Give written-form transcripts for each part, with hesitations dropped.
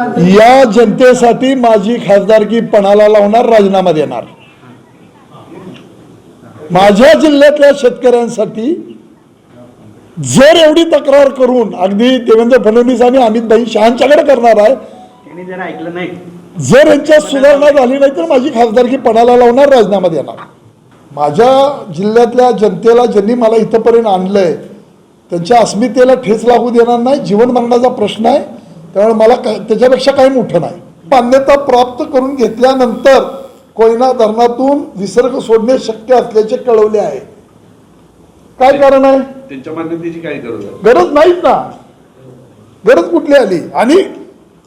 या जनतेसाठी माझी खासदारकी पणाला लावणार, राजीनामा देणार। माझ्या जिल्ह्यातल्या शेतकऱ्यांसाठी जर एवढी तक्रार करून अगदी देवेंद्र फडणवीस आणि अमित भाई शहांच्याकडे करणार आहे, जर ऐकलं नाही, जर यांच्यात सुधारणा झाली नाही तर माझी खासदारकी पणाला लावणार, राजीनामा देणार। माझ्या जिल्ह्यातल्या जनतेला ज्यांनी मला इथपर्यंत आणलंय त्यांच्या अस्मितेला ठेच लागू देणार नाही। जीवन मरणाचा प्रश्न आहे, त्यामुळे मला त्याच्यापेक्षा काही मोठं नाही। मान्यता प्राप्त करून घेतल्यानंतर कोयना धरणातून विसर्ग सोडणे शक्य असल्याचे कळवले आहे। काय कारण आहे? त्यांच्या मान्यतेची काय गरज आहे? गरज नाहीच ना। गरज कुठली आली? आणि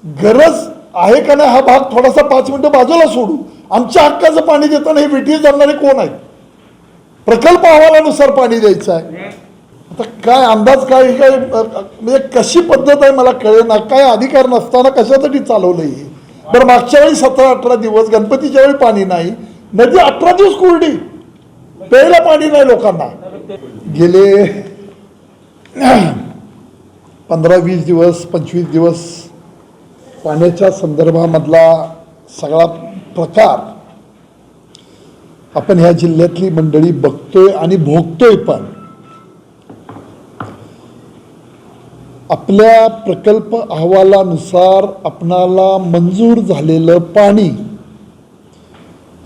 गरज आहे का नाही हा भाग थोडासा 5 मिनिटं बाजूला सोडू। आमच्या हक्काचं पाणी देताना हे वेटीस धरणारे कोण आहेत? प्रकल्प अहवालानुसार पाणी द्यायचं आहे। आता काय अंदाज काय म्हणजे कशी पद्धत आहे मला कळेना। काय अधिकार नसताना कशासाठी चालवलं हे? बरं, मागच्या वेळी 17-18 दिवस गणपतीच्या वेळी पाणी नाही, नदी 18 दिवस कोरडी, प्यायला पाणी नाही लोकांना। गेले 15-20 दिवस 25 दिवस पाण्याच्या संदर्भामधला सगळा प्रकार आपण ह्या जिल्ह्यातली मंडळी बघतोय आणि भोगतोय। पण आपल्या प्रकल्प अहवालानुसार आपणाला मंजूर झालेलं पाणी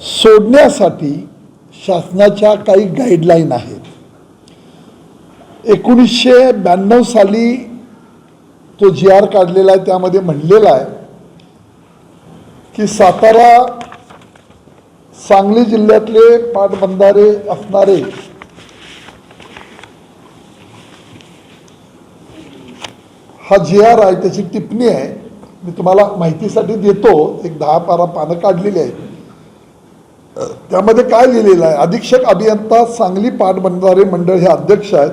सोडण्यासाठी शासनाच्या काही गाईडलाईन आहेत। 1992 साली तो GR काढलेला आहे, त्यामध्ये म्हणलेला आहे की सातारा सांगली जिल्ह्यातले पाटबंधारे असणारे हा GR आहे, त्याची टिप्पणी आहे, मी तुम्हाला माहितीसाठी देतो। एक 10-12 पानं काढलेली आहेत। त्यामध्ये काय लिहिलेलं आहे? अधीक्षक अभियंता सांगली पाटबंधारे मंडळ हे अध्यक्ष आहेत,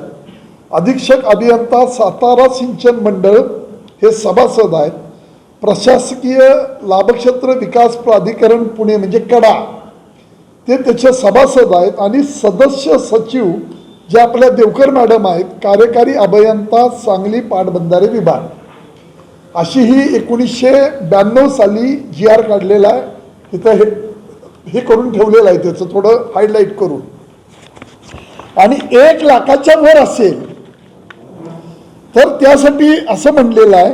अधीक्षक अभियंता सातारा सिंचन मंडळ हे सभासद आहेत, प्रशासकीय लाभक्षेत्र विकास प्राधिकरण पुणे म्हणजे कडा ते त्याचे सभासद आहेत, आणि सदस्य सचिव जे आपल्या देवकर मॅडम आहेत, कार्यकारी अभियंता सांगली पाटबंधारे विभाग, अशी ही 1992 साली GR काढलेला आहे। तिथं हे करून ठेवलेलं आहे, त्याचं थोडं हायलाईट करून। आणि 1 लाखाच्या वर असेल तर त्यासाठी असं म्हणलेलं आहे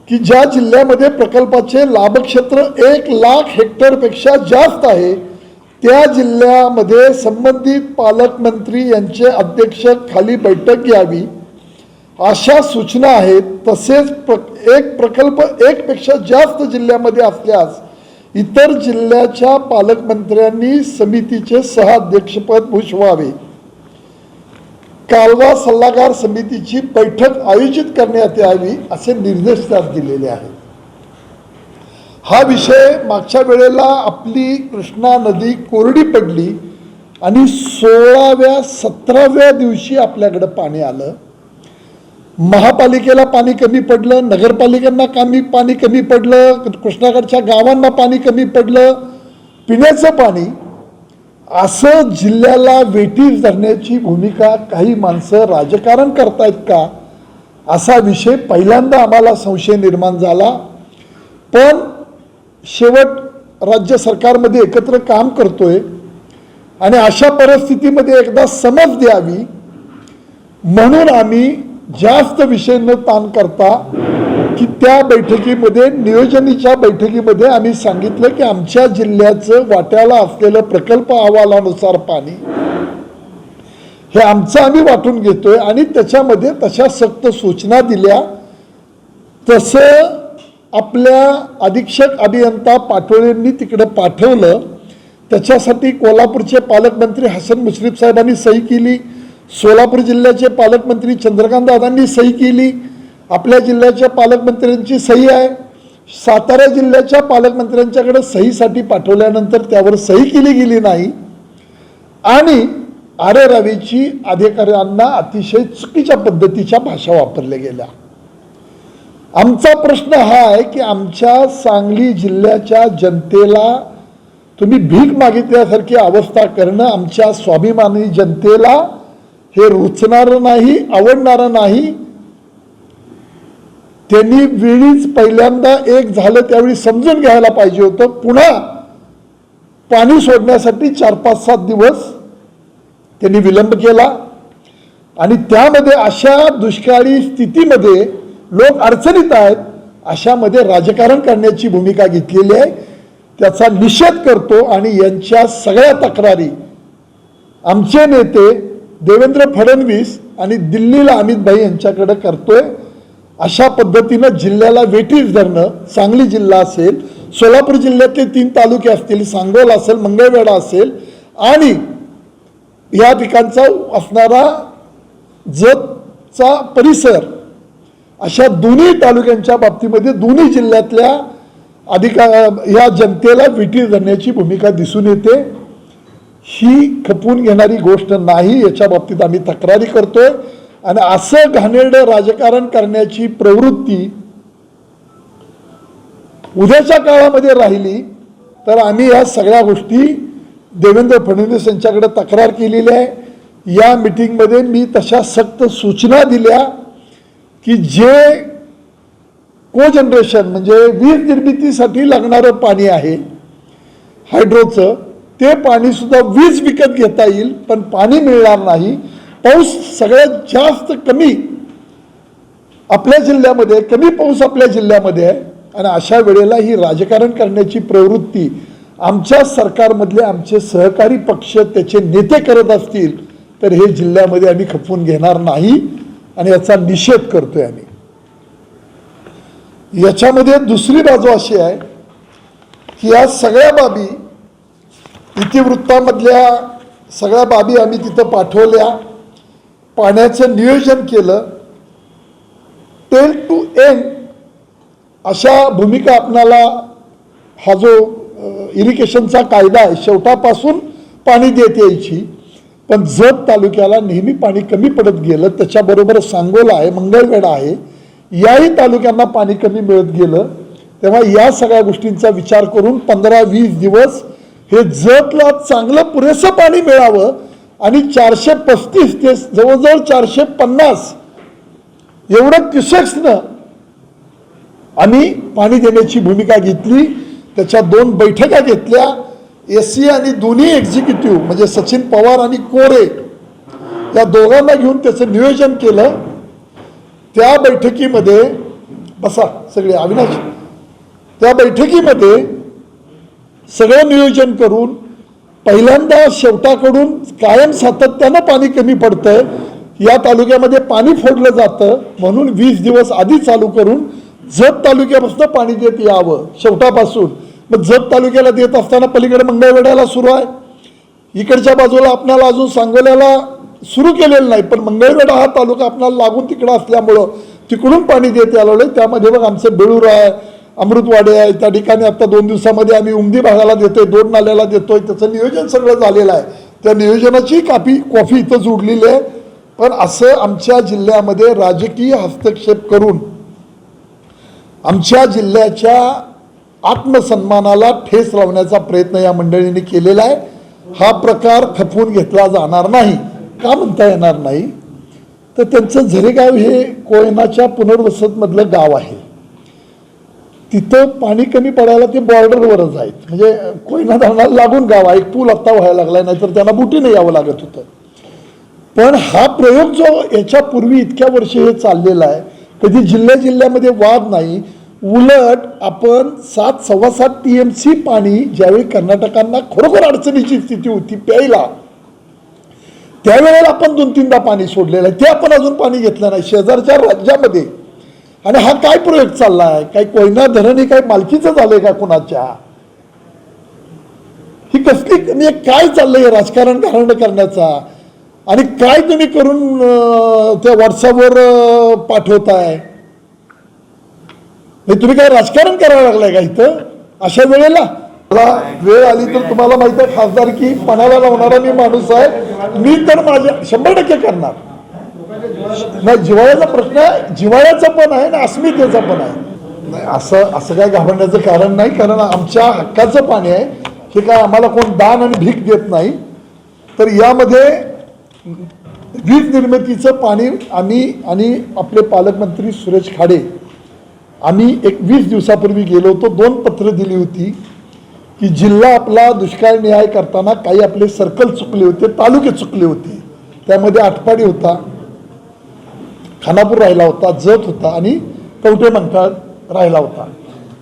की ज्या जिल्ह्यामध्ये प्रकल्पाचे लाभक्षेत्र 1 लाख हेक्टरपेक्षा जास्त आहे त्या जिल्ह्यामध्ये संबंधित पालकमंत्री यांचे अध्यक्षतेखाली बैठक घ्यावी अशा सूचना आहेत। तसेच एक प्रकल्प 1 पेक्षा जास्त जिल्ह्यामध्ये असल्यास इतर जिल्ह्याच्या पालकमंत्र्यांनी समितीचे सहाध्यक्षपद भूषवावे। कालवा सल्लागार समितीची बैठक आयोजित करण्यात यावी असे निर्देश त्यात दिलेले आहेत। हा विषय मागच्या वेळेला आपली कृष्णा नदी कोरडी पडली आणि 16व्या-17व्या दिवशी आपल्याकडे पाणी आलं। महापालिकेला पाणी कमी पडलं, नगरपालिकांना पाणी कमी पडलं, कृष्णाकडच्या गावांना पाणी कमी पडलं, पिण्याचं पाणी, असं जिल्ह्याला वेठीस धरण्याची भूमिका काही माणसं राजकारण करतायत का, असा विषय पहिल्यांदा आम्हाला संशय निर्माण झाला। पण शेवट राज्य सरकारमध्ये एकत्र काम करतोय आणि अशा परिस्थितीमध्ये एकदा समज द्यावी म्हणून आम्ही जास्त विषय न ताण करता की त्या बैठकीमध्ये, नियोजनीच्या बैठकीमध्ये आम्ही सांगितलं की आमच्या जिल्ह्याचं वाट्याला असलेलं प्रकल्प अहवालानुसार पाणी हे आमचं आम्ही वाटून घेतोय आणि त्याच्यामध्ये तशा सक्त सूचना दिल्या। तसं आपल्या अधीक्षक अभियंता पाटोळेंनी तिकडे पाठवलं। त्याच्यासाठी कोल्हापूरचे पालकमंत्री हसन मुश्रीफ साहेबांनी सही केली, सोलापूर जिल्ह्याचे पालकमंत्री चंद्रकांत दादांनी सही केली, आपल्या जिल्ह्याच्या पालकमंत्र्यांची सही आहे, सातारा जिल्ह्याच्या पालकमंत्र्यांच्याकडे सहीसाठी पाठवल्यानंतर त्यावर सही केली गेली नाही आणि आरेरावीची अधिकाऱ्यांना अतिशय चुकीच्या पद्धतीच्या भाषा वापरल्या गेल्या। आमचा प्रश्न हा आहे की आमच्या सांगली जिल्ह्याच्या जनतेला तुम्ही भीक मागितल्यासारखी अवस्था करणं आमच्या स्वाभिमानी जनतेला हे रुचणारं नाही, आवडणारं नाही। त्यांनी वेळीच पहिल्यांदा एक झालं त्यावेळी समजून घ्यायला पाहिजे होतं. पुन्हा पाणी सोडण्यासाठी 4-5-7 दिवस त्यांनी विलंब केला आणि त्यामध्ये अशा दुष्काळी स्थितीमध्ये लोक अडचणीत आहेत अशामध्ये राजकारण करण्याची भूमिका घेतलेली आहे. त्याचा निषेध करतो आणि यांच्या सगळ्या तक्रारी आमचे नेते देवेंद्र फडणवीस आणि दिल्लीला अमित भाई यांच्याकडे करतोय. अशा पद्धतीनं जिल्ह्याला वेठीस धरणं, सांगली जिल्हा असेल, सोलापूर जिल्ह्यातले 3 तालुके असतील, सांगोल असेल, मंगळवेढा असेल आणि या ठिकाणचा असणारा जतचा परिसर, अशा दोन्ही तालुक्यांच्या बाबतीमध्ये दोन्ही जिल्ह्यातल्या या जनतेला वेठीस धरण्याची भूमिका दिसून येते. ही खपवून घेणारी गोष्ट नाही. याच्या बाबतीत आम्ही तक्रारी करतोय आणि असं घाणेरडं राजकारण करण्याची प्रवृत्ती उद्याच्या काळामध्ये राहिली तर आम्ही या सगळ्या गोष्टी देवेंद्र फडणवीस यांच्याकडे तक्रार केलेली आहे. या मीटिंगमध्ये मी तशा सक्त सूचना दिल्या की जे कोजनरेशन म्हणजे वीज निर्मितीसाठी लागणारं पाणी आहे हायड्रोचं, ते पाणीसुद्धा वीज विकत घेता येईल पण पाणी मिळणार नाही. पाऊस सगळ्यात जास्त कमी आपल्या जिल्ह्यामध्ये, कमी पाऊस आपल्या जिल्ह्यामध्ये आहे आणि अशा वेळेला ही राजकारण करण्याची प्रवृत्ती आमच्या सरकारमधले आमचे सहकारी पक्ष त्याचे नेते करत असतील तर हे जिल्ह्यामध्ये आम्ही खपवून घेणार नाही आणि याचा निषेध करतोय आम्ही. याच्यामध्ये दुसरी बाजू अशी आहे की या सगळ्या बाबी इतिवृत्तामधल्या सगळ्या बाबी आम्ही तिथं पाठवल्या, पाण्याचं नियोजन केलं, टेल टू एंड अशा भूमिका आपणाला हा जो इरिगेशनचा कायदा आहे शेवटापासून पाणी देत यायची, पण जत तालुक्याला नेहमी पाणी कमी पडत गेलं. त्याच्याबरोबर सांगोला आहे, मंगळवेढा आहे, याही तालुक्यांना पाणी कमी मिळत गेलं. तेव्हा या सगळ्या गोष्टींचा विचार करून 15-20 दिवस हे जतला चांगलं पुरेसं पाणी मिळावं आणि 435 ते जवळजवळ 450 एवढं क्युसेक्सनं आम्ही पाणी देण्याची भूमिका घेतली. त्याच्या 2 बैठका घेतल्या, एससी आणि दोन्ही एक्झिक्युटिव्ह म्हणजे सचिन पवार आणि कोरे या दोघांना घेऊन त्याचं नियोजन केलं. त्या बैठकीमध्ये बसा सगळे अविनाश, त्या बैठकीमध्ये सगळं नियोजन करून पहिल्यांदा शेवटाकडून कायम सातत्यानं पाणी कमी पडतंय, या तालुक्यामध्ये पाणी फोडलं जातं म्हणून 20 दिवस आधी चालू करून जत तालुक्यापासून पाणी देत यावं शेवटापासून. मग जत तालुक्याला देत असताना पलीकडे मंगळवेढ्याला सुरू आहे, इकडच्या बाजूला आपल्याला अजून सांगोल्याला सुरू केलेलं नाही, पण मंगळवेढा हा तालुका आपल्याला लागून तिकडं असल्यामुळं तिकडून पाणी देत आलेलं आहे. त्यामध्ये मग आमचं बेळूर आहे, अमृतवाडी आहे, त्या ठिकाणी आता 2 दिवसामध्ये आम्ही उमदी भागाला देतोय, 2 नाल्याला देतोय. त्याचं नियोजन सगळं झालेलं आहे. त्या नियोजनाची कॉफी इथं जोडलेली आहे. पण असं आमच्या जिल्ह्यामध्ये राजकीय हस्तक्षेप करून आमच्या जिल्ह्याच्या आत्मसन्मानाला ठेस लावण्याचा प्रयत्न या मंडळींनी केलेला आहे. हा प्रकार खपवून घेतला जाणार नाही. का म्हणता येणार नाही तर त्यांचं झरेगाव हे कोयनाच्या पुनर्वसतमधलं गाव आहे. तिथं पाणी कमी पडायला ते बॉर्डरवरच आहेत, म्हणजे कोयना धरणाला लागून गाव आहे. एक पूल आत्ता व्हायला लागलाय, नाहीतर त्यांना बुटीने यावं लागत होतं. पण हा प्रयोग जो याच्यापूर्वी इतक्या वर्षे हे चाललेला आहे, कधी जिल्ह्यामध्ये वाद नाही. उलट आपण 7-7.25 TMC पाणी ज्यावेळी कर्नाटकांना खरोखर अडचणीची स्थिती होती प्यायला, त्यावेळेला आपण 2-3दा पाणी सोडलेलं आहे. ते आपण अजून पाणी घेतलं नाही शेजारच्या राज्यामध्ये. आणि हा काय प्रयोग चालला आहे? काय कोयना धरण हे काय मालकीचं झालंय का कुणाच्या? ही कसली म्हणजे काय चाललंय राजकारण करण्याचा? आणि काय तुम्ही करून त्या व्हॉट्सअपवर पाठवताय? तुम्ही काय राजकारण करायला लागलाय का इथं अशा वेळेला? मला वेळ आली तर तुम्हाला माहित आहे खासदारकी पणाला लावणारा मी माणूस आहे. मी तर माझ्या 100% करणार नाही. जिव्हाळ्याचा प्रश्न आहे, जिव्हाळ्याचा पण आहे आणि अस्मितेचा पण आहे. नाही असं काय घाबरण्याचं कारण नाही, कारण आमच्या हक्काचं पाणी आहे. हे काय आम्हाला कोण दान आणि भीक देत नाही. तर यामध्ये वीज निर्मितीचं पाणी आम्ही आणि आपले पालकमंत्री सुरेश खाडे आम्ही 20 दिवसापूर्वी गेलो होतो, 2 पत्र दिली होती की जिल्हा आपला दुष्काळ न्याय करताना काही आपले सर्कल चुकले होते, तालुके चुकले होते. त्यामध्ये आटपाडी होता, खानापूर राहिला होता, जत होता आणि कवठे मंकाळ राहिला होता.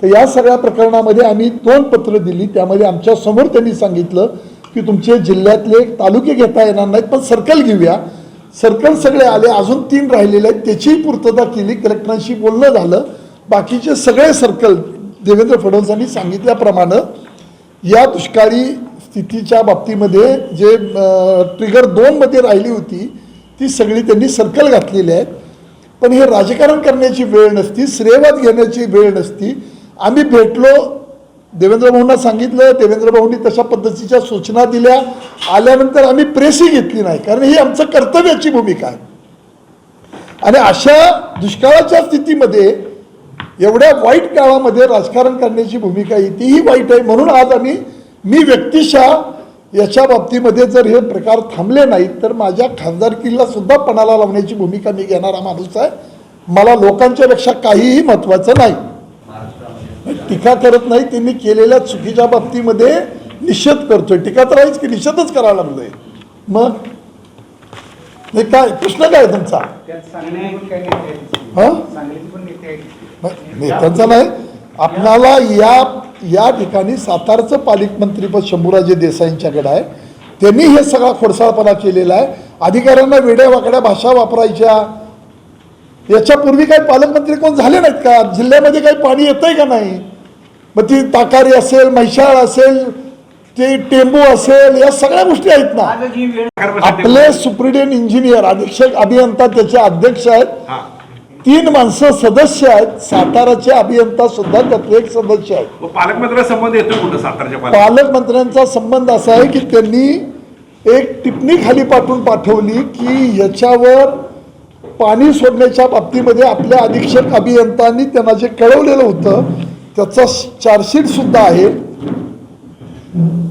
तर या सगळ्या प्रकरणामध्ये आम्ही 2 पत्र दिली. त्यामध्ये आमच्या समोर त्यांनी सांगितलं की तुमचे जिल्ह्यातले तालुके घेता येणार नाहीत, पण सर्कल घेऊया. सर्कल सगळे आले, अजून 3 राहिलेले आहेत, त्याचीही पूर्तता केली. कलेक्टरांशी बोलणं झालं. बाकीचे सगळे सर्कल देवेंद्र फडणवीसांनी सांगितल्याप्रमाणे या दुष्काळी स्थितीच्या बाबतीमध्ये जे ट्रिगर 2 मध्ये राहिली होती ती सगळी त्यांनी सर्कल घातलेली आहेत. पण हे राजकारण करण्याची वेळ नसती, श्रेयवाद घेण्याची वेळ नसती. आम्ही भेटलो, देवेंद्र भाऊंना सांगितलं, देवेंद्र भाऊंनी तशा पद्धतीच्या सूचना दिल्या. आल्यानंतर आम्ही प्रेसही घेतली नाही, कारण ही आमचं कर्तव्याची भूमिका आहे. आणि अशा दुष्काळाच्या स्थितीमध्ये एवढ्या वाईट काळामध्ये राजकारण करण्याची भूमिका तीही वाईट आहे. म्हणून आज मी व्यक्तिशः याच्या बाबतीमध्ये जर हे प्रकार थांबले नाहीत तर माझ्या खासदारकीला सुद्धा पणाला लावण्याची भूमिका मी घेणारा माणूस आहे. मला लोकांच्या पेक्षा काहीही महत्त्वाचं नाही. टीका करत नाही, त्यांनी केलेल्या चुकीच्या बाबतीमध्ये निषेध करतोय. टीका तर आहेच की, निषेधच करायला लागलोय. मग नाही काय प्रश्न काय तुमचा? हा, नेत्यांचा नाही. आपणाला या ठिकाणी सातारचं पालकमंत्रीपद शंभूराजे देसाईंच्याकडे आहे. त्यांनी हे सगळा खोडसाळपणा केलेला आहे. अधिकाऱ्यांना वेड्या वाकड्या भाषा वापरायच्या. याच्यापूर्वी काही पालकमंत्री कोण झाले नाहीत का? जिल्ह्यामध्ये काही पाणी येतंय का नाही? मग ती ताकारी असेल, म्हैसाळ असेल, ते टेंबू असेल, या सगळ्या गोष्टी आहेत ना. आपले सुप्रिटेंडेंट इंजिनियर, अधीक्षक अभियंता त्याचे अध्यक्ष आहेत. 3 माणसं सदस्य आहेत. साताराचे अभियंता सुद्धा त्यातले एक सदस्य आहेत. पालकमंत्र्यांचा संबंध येतो कुठं सातारच्या पालकमंत्र्यांचा संबंध असा आहे की त्यांनी एक टिप्पणी खाली पाठवली की याच्यावर पाणी सोडण्याच्या बाबतीमध्ये आपल्या अधीक्षक अभियंत्यांनी त्यांना जे कळवलेलं होतं त्याचा चार्जशीट सुद्धा आहे.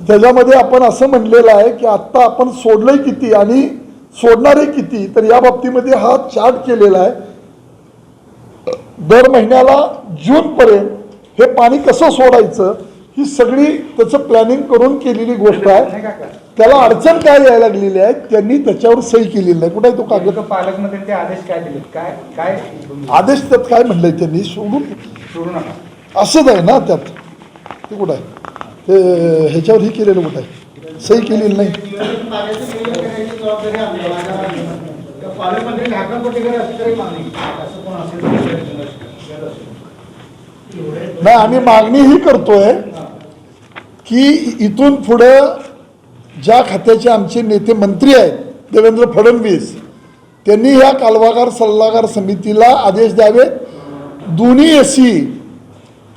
त्याच्यामध्ये आपण असं म्हणलेलं आहे की आत्ता आपण सोडलंय किती आणि सोडणारे किती, तर या बाबतीमध्ये हा चार्ट केलेला आहे. दर महिन्याला जूनपर्यंत हे पाणी कसं सोडायचं ही सगळी त्याचं प्लॅनिंग करून केलेली गोष्ट आहे. त्याला अडचण काय यायला लागलेली आहे, त्यांनी त्याच्यावर सही केलेली नाही. कुठे तो कागद? पालकमंत्र्यांचे आदेश काय दिले? काय काय आदेश त्यात काय म्हणलंय त्यांनी? सोडू नका असंच आहे ना त्यात. ते कुठं आहे? ते ह्याच्यावर ही केलेलं कुठं आहे? सही केलेली नाही. नाही, आम्ही मागणी ही करतोय की इथून पुढं ज्या खात्याचे आमचे नेते मंत्री आहेत देवेंद्र फडणवीस, त्यांनी ह्या कालवागार सल्लागार समितीला आदेश द्यावेत. दोन्ही एसी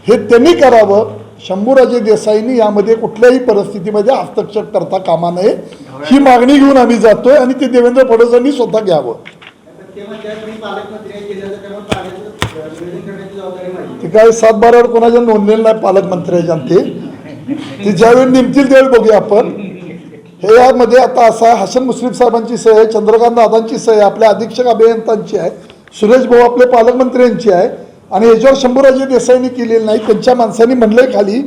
हे त्यांनी करावं. शंभूराजे देसाईंनी यामध्ये कुठल्याही परिस्थितीमध्ये हस्तक्षेप करता कामा नये ही मागणी घेऊन आम्ही जातोय आणि ते देवेंद्र फडणवीसांनी स्वतः घ्यावं. ते काय 7-12 कोणाच्या नोंदलेलं नाही पालकमंत्र्याच्या. ते ज्यावेळी नेमतील त्यावेळी बघूया आपण. हे यामध्ये आता असा हसन मुश्रीफ साहेबांची सही आहे, चंद्रकांत दादांची सही आहे, आपल्या अधीक्षक अभियंत्यांची आहे, सुरेश भाऊ आपले पालकमंत्र्यांची आहे आणि याच्यावर शंभूराजे देसाईंनी केलेली नाही. त्यांच्या माणसांनी म्हणलंय खाली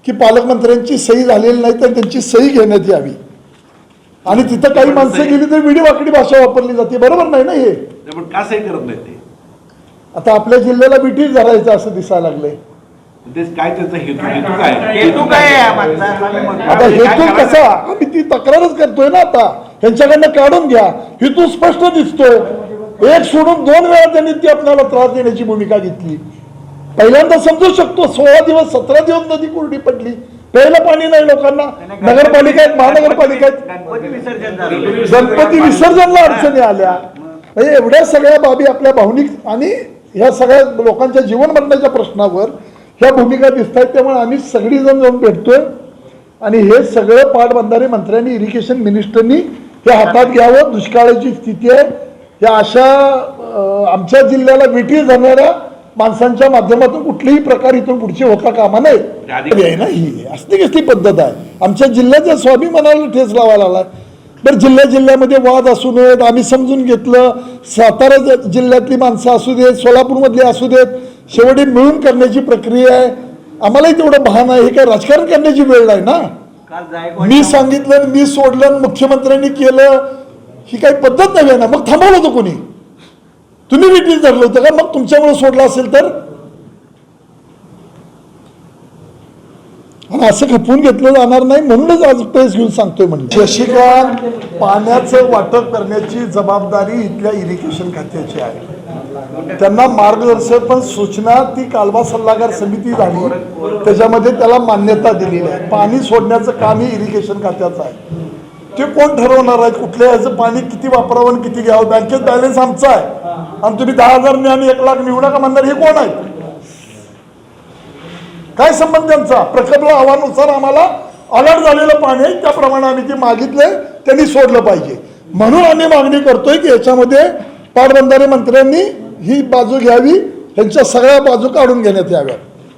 की पालकमंत्र्यांची सही झालेली नाही तर त्यांची सही घेण्यात यावी. आणि तिथं काही माणसं गेली तर वेडी वाकडी भाषा वापरली जाते. बरोबर नाही ना हे? का सही करत नाही ते? आता आपल्या जिल्ह्याला ब्रिटिश धरायचं असं दिसायला लागलंय. काय त्याचा हेतू काय? आता हेतू कसा? आम्ही ती तक्रारच करतोय ना. आता त्यांच्याकडनं काढून घ्या, हेतू स्पष्ट दिसतोय. एक सोडून 2 वेळा त्यांनी ती आपल्याला त्रास देण्याची भूमिका घेतली. पहिल्यांदा समजू शकतो, 16 दिवस 17 दिवस नदी कोरडी पडली, प्यायला पाणी नाही लोकांना. नगरपालिका आहेत, महानगरपालिका आहेत, गणपती विसर्जनला अडचणी आल्या. म्हणजे एवढ्या सगळ्या बाबी आपल्या भावनिक आणि ह्या सगळ्या लोकांच्या जीवन मरणाच्या प्रश्नावर ह्या भूमिका दिसत आहेत. त्यामुळे आम्ही सगळीजण जाऊन भेटतोय आणि हे सगळं पाटबंधारे मंत्र्यांनी, इरिगेशन मिनिस्टरनी हे हातात घ्यावं. दुष्काळाची स्थिती आहे. या अशा आमच्या जिल्ह्याला वेठी जाणाऱ्या माणसांच्या माध्यमातून कुठलेही प्रकार इथून पुढचे होता कामा नये ना. ही असली कसली पद्धत आहे? आमच्या जिल्ह्याच्या स्वाभिमानाला ठेच लावायला आला. बरं, जिल्ह्यामध्ये वाद असू नयेत, आम्ही समजून घेतलं. सातारा जिल्ह्यातली माणसं असू देत, सोलापूरमधली असू देत, शेवटी मिळून करण्याची प्रक्रिया आहे. आम्हालाही तेवढं भान आहे. हे काय राजकारण करण्याची वेळ नाही ना. मी सांगितलं आणि मी सोडलं आणि मुख्यमंत्र्यांनी केलं ही काही पद्धत नव्हे ना. मग थांबवलं होतं कोणी? तुम्ही वेटीस धरलं होतं का? मग तुमच्यामुळे सोडलं असेल तर? आणि असं खपवून घेतलं जाणार नाही म्हणूनच आज प्रेस घेऊन सांगतोय म्हणजे शशिकांत, पाण्याचं वाटप करण्याची जबाबदारी इथल्या इरिगेशन खात्याची आहे. त्यांना मार्गदर्शक सूचना ती कालवा सल्लागार समिती झाली त्याच्यामध्ये त्याला मान्यता दिलेली आहे. पाणी सोडण्याचं काम हे इरिगेशन खात्याचं आहे. ते कोण ठरवणार आहे कुठल्या ह्याचं पाणी किती वापरावं आणि किती घ्यावं? बँकेत बॅलन्स आमचा आहे आणि तुम्ही 10,000 न्या आणि 1 लाख निवडा का म्हणणार? हे कोण आहे? काय संबंध त्यांचा? प्रकल्प अहवालानुसार आम्हाला अलर्ट झालेलं पाणी आहे त्याप्रमाणे आम्ही ते मागितले त्यांनी सोडलं पाहिजे. म्हणून आम्ही मागणी करतोय की याच्यामध्ये पाटबंधारे मंत्र्यांनी ही बाजू घ्यावी, यांच्या सगळ्या बाजू काढून घेण्यात याव्या.